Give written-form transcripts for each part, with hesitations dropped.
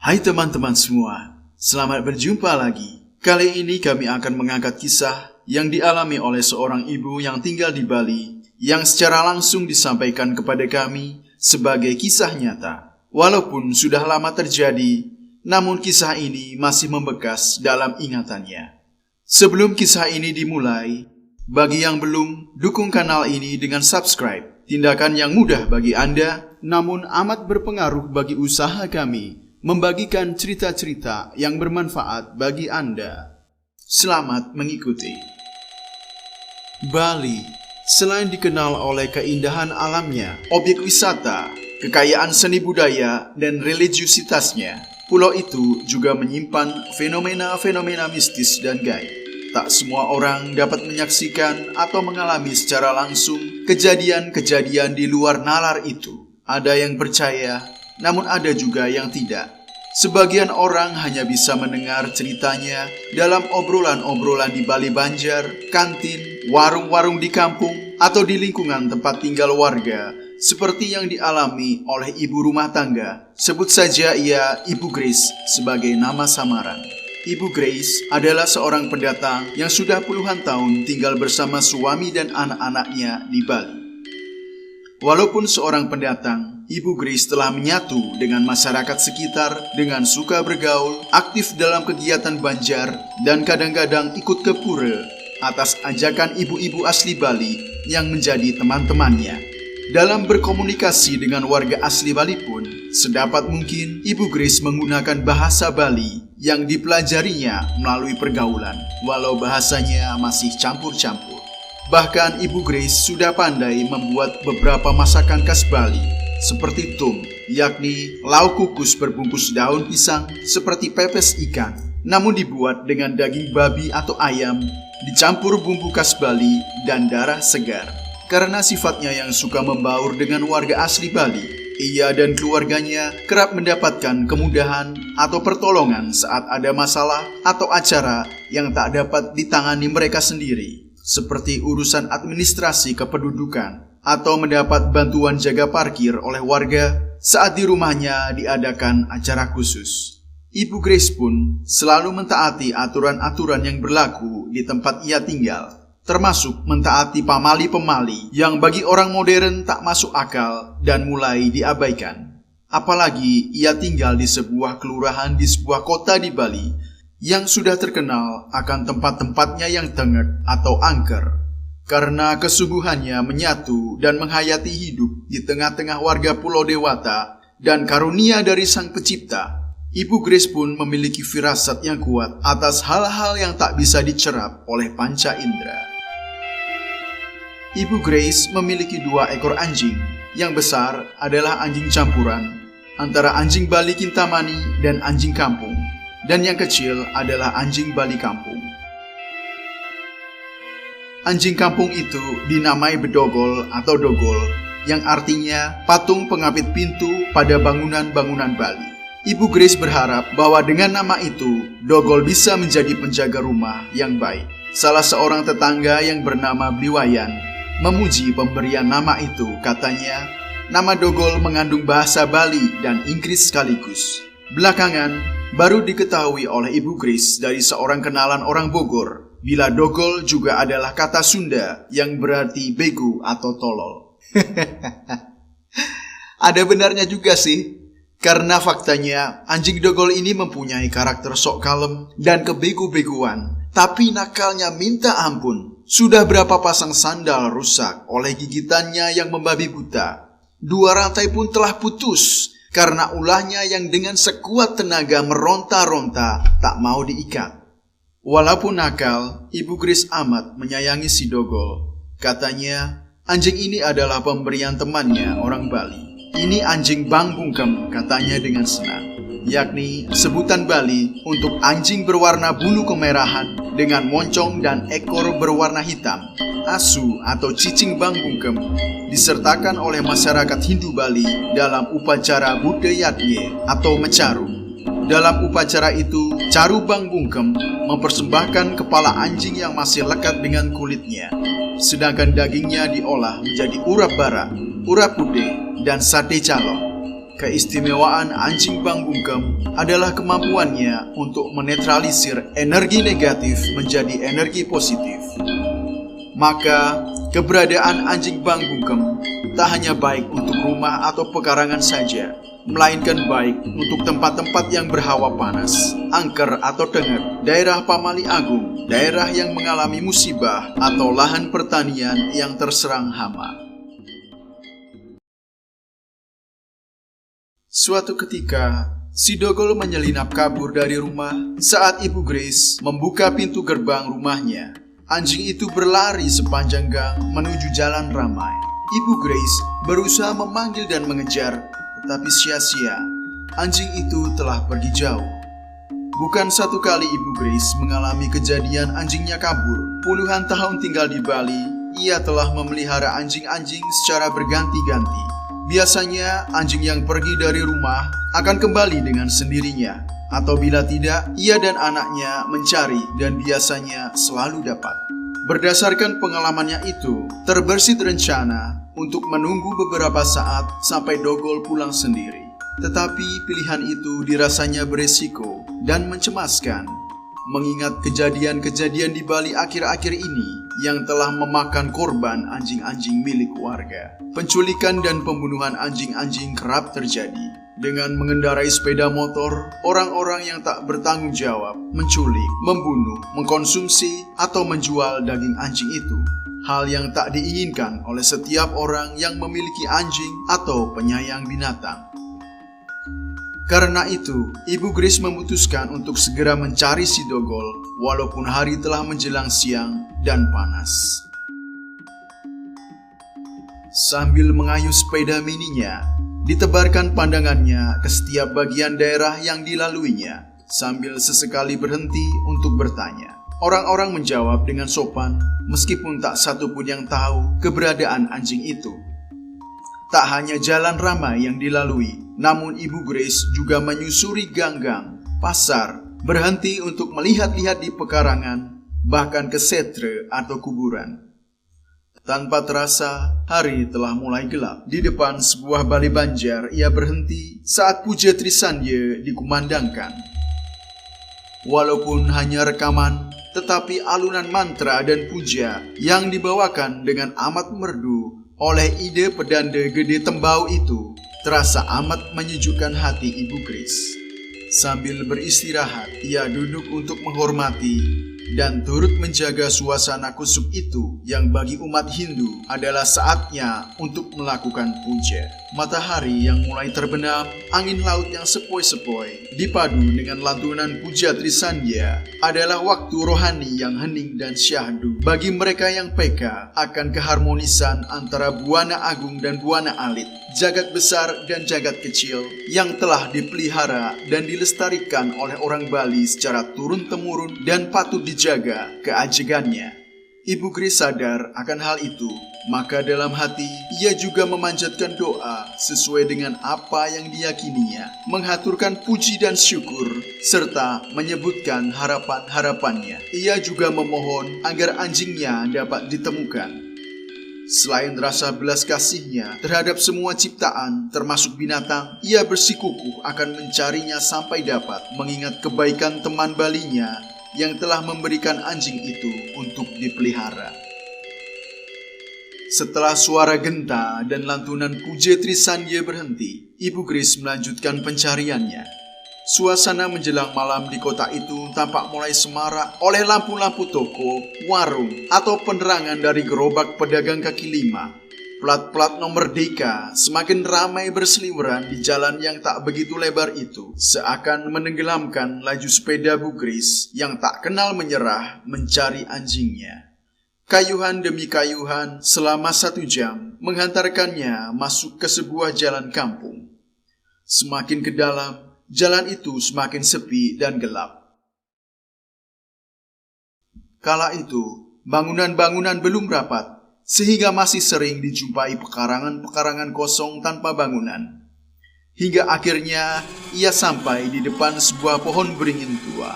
Hai teman-teman semua, selamat berjumpa lagi. Kali ini kami akan mengangkat kisah yang dialami oleh seorang ibu yang tinggal di Bali, yang secara langsung disampaikan kepada kami sebagai kisah nyata. Walaupun sudah lama terjadi, namun kisah ini masih membekas dalam ingatannya. Sebelum kisah ini dimulai, bagi yang belum, dukung kanal ini dengan subscribe. Tindakan yang mudah bagi Anda, namun amat berpengaruh bagi usaha kami membagikan cerita-cerita yang bermanfaat bagi Anda. Selamat mengikuti. Bali, selain dikenal oleh keindahan alamnya, objek wisata, kekayaan seni budaya, dan religiusitasnya, pulau itu juga menyimpan fenomena-fenomena mistis dan gaib. Tak semua orang dapat menyaksikan atau mengalami secara langsung kejadian-kejadian di luar nalar itu. Ada yang percaya, namun ada juga yang tidak. Sebagian orang hanya bisa mendengar ceritanya dalam obrolan-obrolan di Bali Banjar, kantin, warung-warung di kampung, atau di lingkungan tempat tinggal warga, seperti yang dialami oleh ibu rumah tangga. Sebut saja ia Ibu Grace sebagai nama samaran. Ibu Grace adalah seorang pendatang yang sudah puluhan tahun tinggal bersama suami dan anak-anaknya di Bali. Walaupun seorang pendatang, Ibu Grace telah menyatu dengan masyarakat sekitar dengan suka bergaul, aktif dalam kegiatan Banjar, dan kadang-kadang ikut ke pura atas ajakan ibu-ibu asli Bali yang menjadi teman-temannya. Dalam berkomunikasi dengan warga asli Bali pun, sedapat mungkin Ibu Grace menggunakan bahasa Bali yang dipelajarinya melalui pergaulan, walau bahasanya masih campur-campur. Bahkan Ibu Grace sudah pandai membuat beberapa masakan khas Bali, seperti tum, yakni lauk kukus berbungkus daun pisang seperti pepes ikan, namun dibuat dengan daging babi atau ayam, dicampur bumbu khas Bali dan darah segar. Karena sifatnya yang suka membaur dengan warga asli Bali, ia dan keluarganya kerap mendapatkan kemudahan atau pertolongan saat ada masalah atau acara yang tak dapat ditangani mereka sendiri, seperti urusan administrasi kependudukan atau mendapat bantuan jaga parkir oleh warga saat di rumahnya diadakan acara khusus. Ibu Grace pun selalu mentaati aturan-aturan yang berlaku di tempat ia tinggal, termasuk mentaati pamali-pemali yang bagi orang modern tak masuk akal dan mulai diabaikan. Apalagi ia tinggal di sebuah kelurahan di sebuah kota di Bali yang sudah terkenal akan tempat-tempatnya yang tengek atau angker, karena kesungguhannya menyatu dan menghayati hidup di tengah-tengah warga Pulau Dewata dan karunia dari Sang Pencipta. Ibu Grace pun memiliki firasat yang kuat atas hal-hal yang tak bisa dicerap oleh panca indera. Ibu Grace memiliki 2 ekor anjing. Yang besar adalah anjing campuran antara anjing Bali Kintamani dan anjing kampung, dan yang kecil adalah anjing Bali kampung. Anjing kampung itu dinamai Bedogol atau Dogol, yang artinya patung pengapit pintu pada bangunan-bangunan Bali. Ibu Grace berharap bahwa dengan nama itu, Dogol bisa menjadi penjaga rumah yang baik. Salah seorang tetangga yang bernama Bliwayan memuji pemberian nama itu. Katanya, nama Dogol mengandung bahasa Bali dan Inggris sekaligus. Belakangan, baru diketahui oleh Ibu Grace dari seorang kenalan orang Bogor, bila Dogol juga adalah kata Sunda yang berarti bego atau tolol. Ada benarnya juga sih, karena faktanya anjing Dogol ini mempunyai karakter sok kalem dan kebego-begoan, tapi nakalnya minta ampun. Sudah berapa pasang sandal rusak oleh gigitannya yang membabi buta. 2 rantai pun telah putus karena ulahnya yang dengan sekuat tenaga meronta-ronta tak mau diikat. Walaupun nakal, Ibu Grace amat menyayangi si Dogol. Katanya, anjing ini adalah pemberian temannya orang Bali. Ini anjing Bang Bungkem, katanya dengan senang, yakni sebutan Bali untuk anjing berwarna bulu kemerahan dengan moncong dan ekor berwarna hitam. Asu atau cicing Bang Bungkem disertakan oleh masyarakat Hindu Bali dalam upacara budayatye atau mecaru. Dalam upacara itu, Caru Bang Bungkem mempersembahkan kepala anjing yang masih lekat dengan kulitnya, sedangkan dagingnya diolah menjadi urap bara, urap putih, dan sate calong. Keistimewaan anjing Bang Bungkem adalah kemampuannya untuk menetralisir energi negatif menjadi energi positif. Maka, keberadaan anjing Bang Bungkem tak hanya baik untuk rumah atau pekarangan saja, melainkan baik untuk tempat-tempat yang berhawa panas, angker atau tengger, daerah Pamali Agung, daerah yang mengalami musibah atau lahan pertanian yang terserang hama. Suatu ketika, si Dogol menyelinap kabur dari rumah saat Ibu Grace membuka pintu gerbang rumahnya. Anjing itu berlari sepanjang gang menuju jalan ramai. Ibu Grace berusaha memanggil dan mengejar, tetapi sia-sia. Anjing itu telah pergi jauh. Bukan satu kali Ibu Grace mengalami kejadian anjingnya kabur. Puluhan tahun tinggal di Bali, ia telah memelihara anjing-anjing secara berganti-ganti. Biasanya anjing yang pergi dari rumah akan kembali dengan sendirinya, atau bila tidak, ia dan anaknya mencari dan biasanya selalu dapat. Berdasarkan pengalamannya itu, terbersit rencana untuk menunggu beberapa saat sampai Dogol pulang sendiri. Tetapi pilihan itu dirasanya beresiko dan mencemaskan, mengingat kejadian-kejadian di Bali akhir-akhir ini yang telah memakan korban anjing-anjing milik warga. Penculikan dan pembunuhan anjing-anjing kerap terjadi. Dengan mengendarai sepeda motor, orang-orang yang tak bertanggung jawab menculik, membunuh, mengkonsumsi, atau menjual daging anjing itu. Hal yang tak diinginkan oleh setiap orang yang memiliki anjing atau penyayang binatang. Karena itu, Ibu Grace memutuskan untuk segera mencari si Dogol walaupun hari telah menjelang siang dan panas. Sambil mengayuh sepeda mininya, ditebarkan pandangannya ke setiap bagian daerah yang dilaluinya, sambil sesekali berhenti untuk bertanya. Orang-orang menjawab dengan sopan, meskipun tak satu pun yang tahu keberadaan anjing itu. Tak hanya jalan ramai yang dilalui, namun Ibu Grace juga menyusuri gang-gang, pasar, berhenti untuk melihat-lihat di pekarangan, bahkan ke setre atau kuburan. Tanpa terasa, hari telah mulai gelap. Di depan sebuah balai banjar, ia berhenti saat puja Trisandya dikumandangkan. Walaupun hanya rekaman, tetapi alunan mantra dan puja yang dibawakan dengan amat merdu oleh ide pedanda gede tembau itu terasa amat menyejukkan hati Ibu Grace. Sambil beristirahat, ia duduk untuk menghormati dan turut menjaga suasana kusuk itu yang bagi umat Hindu adalah saatnya untuk melakukan puja. Matahari yang mulai terbenam, angin laut yang sepoi-sepoi, dipadu dengan lantunan puja Trisandya adalah waktu rohani yang hening dan syahdu bagi mereka yang peka akan keharmonisan antara buana agung dan buana alit, jagat besar dan jagat kecil yang telah dipelihara dan dilestarikan oleh orang Bali secara turun-temurun dan patut dijaga keajegannya. Ibu Grace sadar akan hal itu, maka dalam hati ia juga memanjatkan doa sesuai dengan apa yang diyakininya, menghaturkan puji dan syukur, serta menyebutkan harapan-harapannya. Ia juga memohon agar anjingnya dapat ditemukan. Selain rasa belas kasihnya terhadap semua ciptaan, termasuk binatang, ia bersikukuh akan mencarinya sampai dapat, mengingat kebaikan teman Balinya yang telah memberikan anjing itu untuk dipelihara. Setelah suara genta dan lantunan puja Trisandya berhenti, Ibu Grace melanjutkan pencariannya. Suasana menjelang malam di kota itu tampak mulai semarak oleh lampu-lampu toko, warung, atau penerangan dari gerobak pedagang kaki lima. Plat-plat nomor Deka semakin ramai berseliweran di jalan yang tak begitu lebar itu, seakan menenggelamkan laju sepeda Bu Grace yang tak kenal menyerah mencari anjingnya. Kayuhan demi kayuhan selama 1 jam menghantarkannya masuk ke sebuah jalan kampung. Semakin ke dalam, jalan itu semakin sepi dan gelap. Kala itu, bangunan-bangunan belum rapat, sehingga masih sering dijumpai pekarangan-pekarangan kosong tanpa bangunan. Hingga akhirnya ia sampai di depan sebuah pohon beringin tua.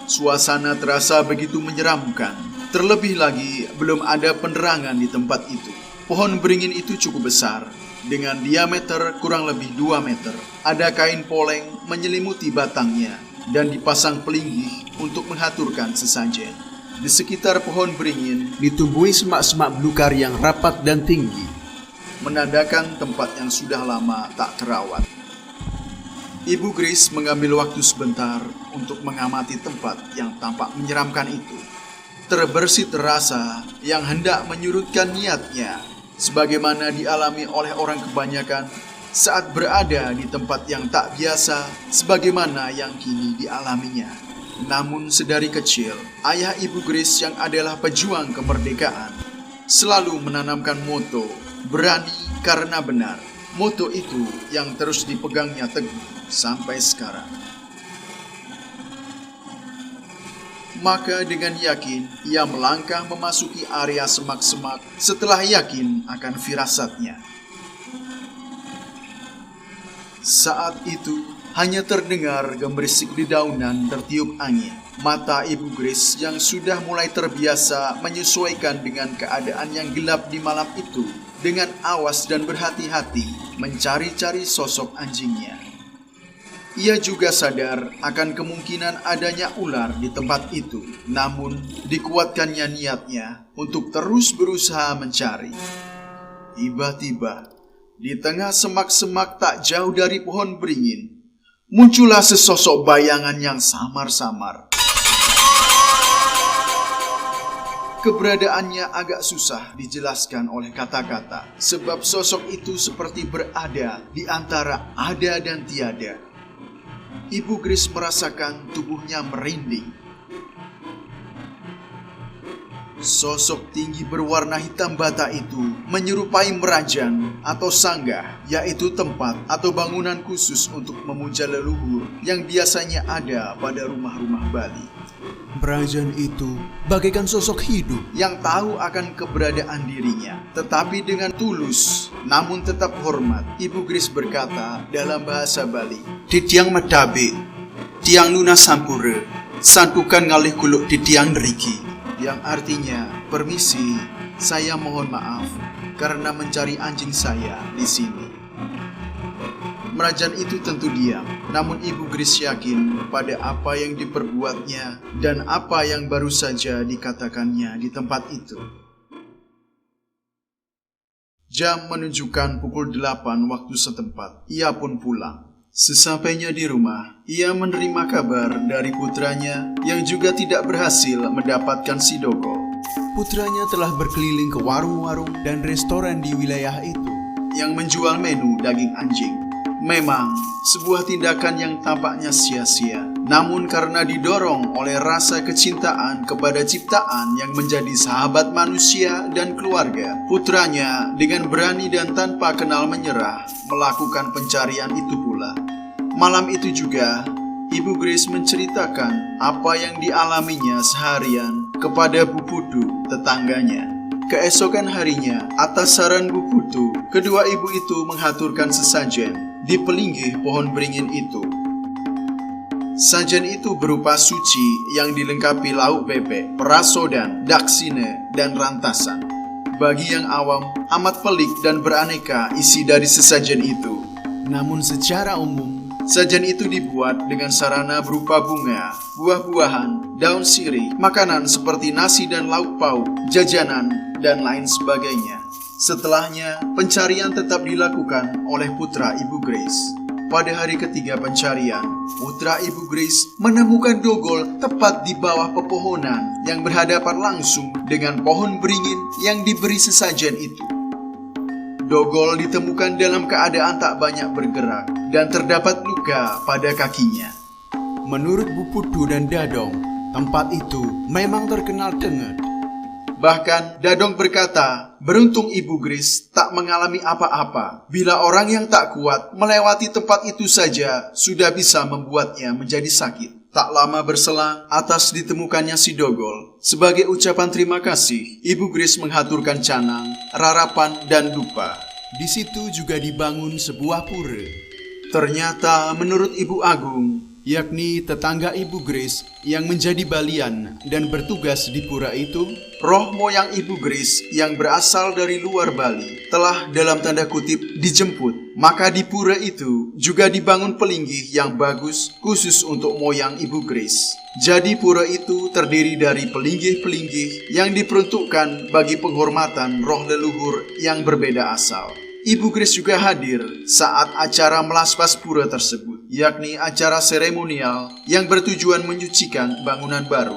Suasana terasa begitu menyeramkan. Terlebih lagi belum ada penerangan di tempat itu. Pohon beringin itu cukup besar, dengan diameter kurang lebih 2 meter. Ada kain poleng menyelimuti batangnya dan dipasang pelinggih untuk mengaturkan sesajen. Di sekitar pohon beringin ditumbuhi semak-semak belukar yang rapat dan tinggi, menandakan tempat yang sudah lama tak terawat. Ibu Grace mengambil waktu sebentar untuk mengamati tempat yang tampak menyeramkan itu. Terbersit rasa yang hendak menyurutkan niatnya, sebagaimana dialami oleh orang kebanyakan saat berada di tempat yang tak biasa sebagaimana yang kini dialaminya. Namun sedari kecil, ayah Ibu Grace yang adalah pejuang kemerdekaan selalu menanamkan moto, berani karena benar. Moto itu yang terus dipegangnya teguh sampai sekarang. Maka dengan yakin, ia melangkah memasuki area semak-semak setelah yakin akan firasatnya. Saat itu, hanya terdengar gemerisik dedaunan tertiup angin. Mata Ibu Grace yang sudah mulai terbiasa menyesuaikan dengan keadaan yang gelap di malam itu, dengan awas dan berhati-hati mencari-cari sosok anjingnya. Ia juga sadar akan kemungkinan adanya ular di tempat itu, namun dikuatkannya niatnya untuk terus berusaha mencari. Tiba-tiba, di tengah semak-semak tak jauh dari pohon beringin, muncullah sesosok bayangan yang samar-samar. Keberadaannya agak susah dijelaskan oleh kata-kata, sebab sosok itu seperti berada di antara ada dan tiada. Ibu Grace merasakan tubuhnya merinding. Sosok tinggi berwarna hitam bata itu menyerupai merajang atau sanggah, yaitu tempat atau bangunan khusus untuk memuja leluhur yang biasanya ada pada rumah-rumah Bali. Merajang itu bagaikan sosok hidup yang tahu akan keberadaan dirinya, tetapi dengan tulus namun tetap hormat. Ibu Grace berkata dalam bahasa Bali, "Titiang madabe, tiang luna sampura, santukan ngalih kuluk titiang deriki," yang artinya, "Permisi, saya mohon maaf karena mencari anjing saya di sini." Merajang itu tentu diam, namun Ibu Grace yakin pada apa yang diperbuatnya dan apa yang baru saja dikatakannya di tempat itu. Jam menunjukkan pukul 8 waktu setempat. Ia pun pulang. Sesampainya di rumah, ia menerima kabar dari putranya yang juga tidak berhasil mendapatkan si Dogol. Putranya telah berkeliling ke warung-warung dan restoran di wilayah itu yang menjual menu daging anjing. Memang sebuah tindakan yang tampaknya sia-sia, namun karena didorong oleh rasa kecintaan kepada ciptaan yang menjadi sahabat manusia dan keluarga, putranya dengan berani dan tanpa kenal menyerah melakukan pencarian itu pula. Malam itu juga, Ibu Grace menceritakan apa yang dialaminya seharian kepada Bu Putu, tetangganya. Keesokan harinya, atas saran Bu Putu, kedua ibu itu mengaturkan sesajen di pelinggih pohon beringin itu. Sajen itu berupa suci yang dilengkapi lauk bebek, perasodan, daksine, dan rantasan. Bagi yang awam, amat pelik dan beraneka isi dari sesajen itu. Namun secara umum, sajen itu dibuat dengan sarana berupa bunga, buah-buahan, daun sirih, makanan seperti nasi dan lauk pauk, jajanan, dan lain sebagainya. Setelahnya, pencarian tetap dilakukan oleh putra Ibu Grace. Pada hari ketiga pencarian, putra Ibu Grace menemukan Dogol tepat di bawah pepohonan yang berhadapan langsung dengan pohon beringin yang diberi sesajen itu. Dogol ditemukan dalam keadaan tak banyak bergerak dan terdapat luka pada kakinya. Menurut Bu Putu dan Dadong, tempat itu memang terkenal denget. Bahkan Dadong berkata, beruntung Ibu Grace tak mengalami apa-apa. Bila orang yang tak kuat melewati tempat itu saja sudah bisa membuatnya menjadi sakit. Tak lama berselang atas ditemukannya si Dogol. Sebagai ucapan terima kasih, Ibu Grace mengaturkan canang, rarapan, dan dupa. Di situ juga dibangun sebuah pura. Ternyata menurut Ibu Agung, yakni tetangga Ibu Grace yang menjadi balian dan bertugas di pura itu. Roh moyang Ibu Grace yang berasal dari luar Bali telah dalam tanda kutip dijemput. Maka di pura itu juga dibangun pelinggih yang bagus khusus untuk moyang Ibu Grace. Jadi pura itu terdiri dari pelinggih-pelinggih yang diperuntukkan bagi penghormatan roh leluhur yang berbeda asal. Ibu Grace juga hadir saat acara melaspas pura tersebut, yakni acara seremonial yang bertujuan menyucikan bangunan baru.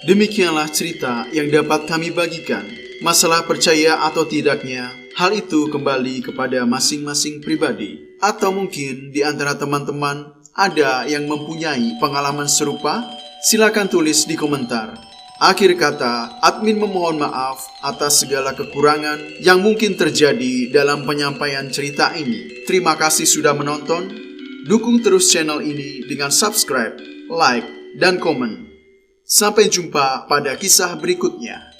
Demikianlah cerita yang dapat kami bagikan. Masalah percaya atau tidaknya, hal itu kembali kepada masing-masing pribadi. Atau mungkin di antara teman-teman ada yang mempunyai pengalaman serupa? Silakan tulis di komentar. Akhir kata, admin memohon maaf atas segala kekurangan yang mungkin terjadi dalam penyampaian cerita ini. Terima kasih sudah menonton. Dukung terus channel ini dengan subscribe, like, dan komen. Sampai jumpa pada kisah berikutnya.